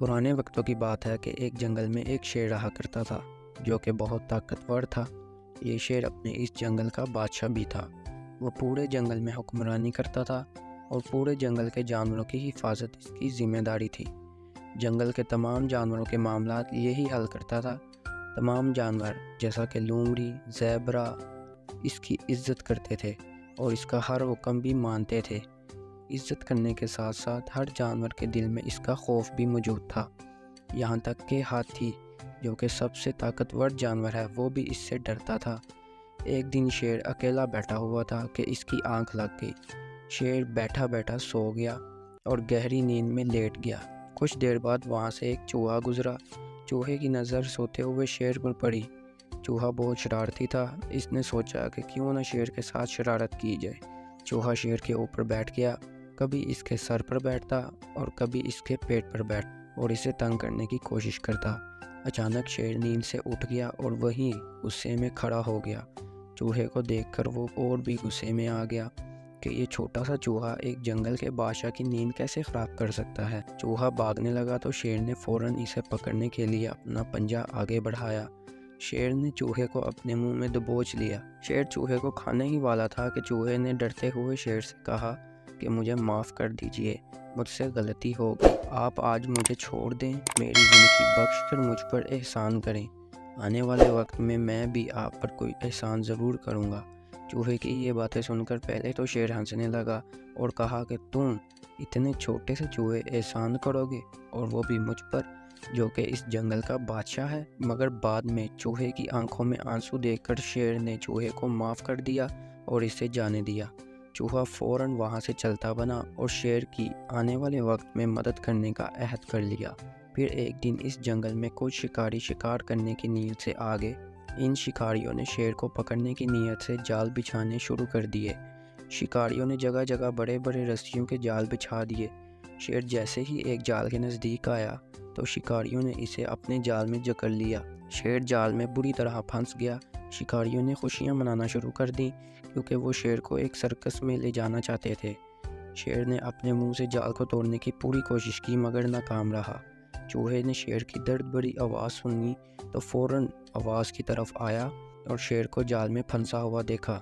پرانے وقتوں کی بات ہے کہ ایک جنگل میں ایک شیر رہا کرتا تھا جو کہ بہت طاقتور تھا۔ یہ شیر اپنے اس جنگل کا بادشاہ بھی تھا۔ وہ پورے جنگل میں حکمرانی کرتا تھا اور پورے جنگل کے جانوروں کی حفاظت اس کی ذمہ داری تھی۔ جنگل کے تمام جانوروں کے معاملات یہی حل کرتا تھا۔ تمام جانور جیسا کہ لومڑی، زیبرا اس کی عزت کرتے تھے اور اس کا ہر حکم بھی مانتے تھے۔ عزت کرنے کے ساتھ ساتھ ہر جانور کے دل میں اس کا خوف بھی موجود تھا، یہاں تک کہ ہاتھی جو کہ سب سے طاقتور جانور ہے وہ بھی اس سے ڈرتا تھا۔ ایک دن شیر اکیلا بیٹھا ہوا تھا کہ اس کی آنکھ لگ گئی۔ شیر بیٹھا بیٹھا سو گیا اور گہری نیند میں لیٹ گیا۔ کچھ دیر بعد وہاں سے ایک چوہا گزرا۔ چوہے کی نظر سوتے ہوئے شیر پر پڑی۔ چوہا بہت شرارتی تھا۔ اس نے سوچا کہ کیوں نہ شیر کے ساتھ شرارت کی جائے۔ چوہا شیر کے اوپر بیٹھ گیا، کبھی اس کے سر پر بیٹھتا اور کبھی اس کے پیٹ پر بیٹھتا اور اسے تنگ کرنے کی کوشش کرتا۔ اچانک شیر نیند سے اٹھ گیا اور وہیں غصے میں کھڑا ہو گیا۔ چوہے کو دیکھ کر وہ اور بھی غصے میں آ گیا کہ یہ چھوٹا سا چوہا ایک جنگل کے بادشاہ کی نیند کیسے خراب کر سکتا ہے۔ چوہا بھاگنے لگا تو شیر نے فوراً اسے پکڑنے کے لیے اپنا پنجہ آگے بڑھایا۔ شیر نے چوہے کو اپنے منہ میں دبوچ لیا۔ شیر چوہے کو کھانے ہی والا تھا کہ چوہے نے ڈرتے ہوئے شیر سے کہا کہ مجھے معاف کر دیجئے، مجھ سے غلطی ہو گئی، آپ آج مجھے چھوڑ دیں، میری زندگی بخش کر مجھ پر احسان کریں، آنے والے وقت میں میں بھی آپ پر کوئی احسان ضرور کروں گا۔ چوہے کی یہ باتیں سن کر پہلے تو شیر ہنسنے لگا اور کہا کہ تم اتنے چھوٹے سے چوہے احسان کرو گے اور وہ بھی مجھ پر جو کہ اس جنگل کا بادشاہ ہے۔ مگر بعد میں چوہے کی آنکھوں میں آنسو دیکھ کر شیر نے چوہے کو معاف کر دیا اور اسے جانے دیا۔ چوہا فوراً وہاں سے چلتا بنا اور شیر کی آنے والے وقت میں مدد کرنے کا عہد کر لیا۔ پھر ایک دن اس جنگل میں کچھ شکاری شکار کرنے کی نیت سے آگے۔ ان شکاریوں نے شیر کو پکڑنے کی نیت سے جال بچھانے شروع کر دیے۔ شکاریوں نے جگہ جگہ بڑے بڑے رسیوں کے جال بچھا دیے۔ شیر جیسے ہی ایک جال کے نزدیک آیا تو شکاریوں نے اسے اپنے جال میں جکڑ لیا۔ شیر جال میں بری طرح پھنس گیا۔ شکاریوں نے خوشیاں منانا شروع کر دیں کیونکہ وہ شیر کو ایک سرکس میں لے جانا چاہتے تھے۔ شیر نے اپنے منہ سے جال کو توڑنے کی پوری کوشش کی مگر ناکام رہا۔ چوہے نے شیر کی درد بھری آواز سنی تو فوراً آواز کی طرف آیا اور شیر کو جال میں پھنسا ہوا دیکھا۔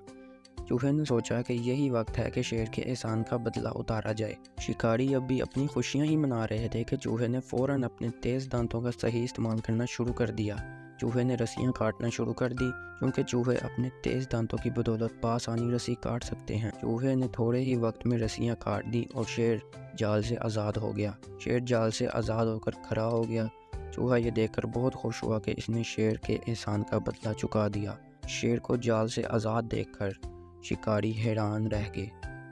چوہے نے سوچا کہ یہی وقت ہے کہ شیر کے احسان کا بدلہ اتارا جائے۔ شکاری اب بھی اپنی خوشیاں ہی منا رہے تھے کہ چوہے نے فوراً اپنے تیز دانتوں کا صحیح استعمال کرنا شروع کر دیا۔ چوہے نے رسیاں کاٹنا شروع کر دی کیونکہ چوہے اپنے تیز دانتوں کی بدولت بآسانی رسی کاٹ سکتے ہیں۔ چوہے نے تھوڑے ہی وقت میں رسیاں کاٹ دی اور شیر جال سے آزاد ہو گیا۔ شیر جال سے آزاد ہو کر کھڑا ہو گیا۔ چوہا یہ دیکھ کر بہت خوش ہوا کہ اس نے شیر کے احسان کا بدلہ چکا دیا۔ شیر کو جال سے آزاد دیکھ کر شکاری حیران رہ گئے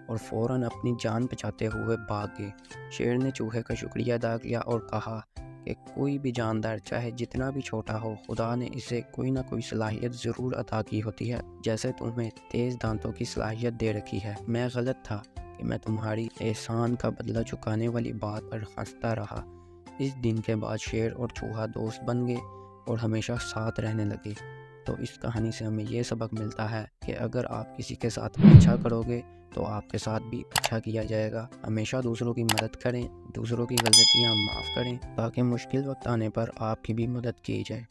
اور فوراً اپنی جان بچاتے ہوئے بھاگ گئے۔ شیر نے چوہے کا شکریہ ادا کیا اور کہا کہ کوئی بھی جاندار چاہے جتنا بھی چھوٹا ہو، خدا نے اسے کوئی نہ کوئی صلاحیت ضرور عطا کی ہوتی ہے، جیسے تمہیں تیز دانتوں کی صلاحیت دے رکھی ہے۔ میں غلط تھا کہ میں تمہاری احسان کا بدلہ چکانے والی بات پر ہنستا رہا۔ اس دن کے بعد شیر اور چوہا دوست بن گئے اور ہمیشہ ساتھ رہنے لگے۔ تو اس کہانی سے ہمیں یہ سبق ملتا ہے کہ اگر آپ کسی کے ساتھ اچھا کرو گے تو آپ کے ساتھ بھی اچھا کیا جائے گا۔ ہمیشہ دوسروں کی مدد کریں، دوسروں کی غلطیاں معاف کریں تاکہ مشکل وقت آنے پر آپ کی بھی مدد کی جائے۔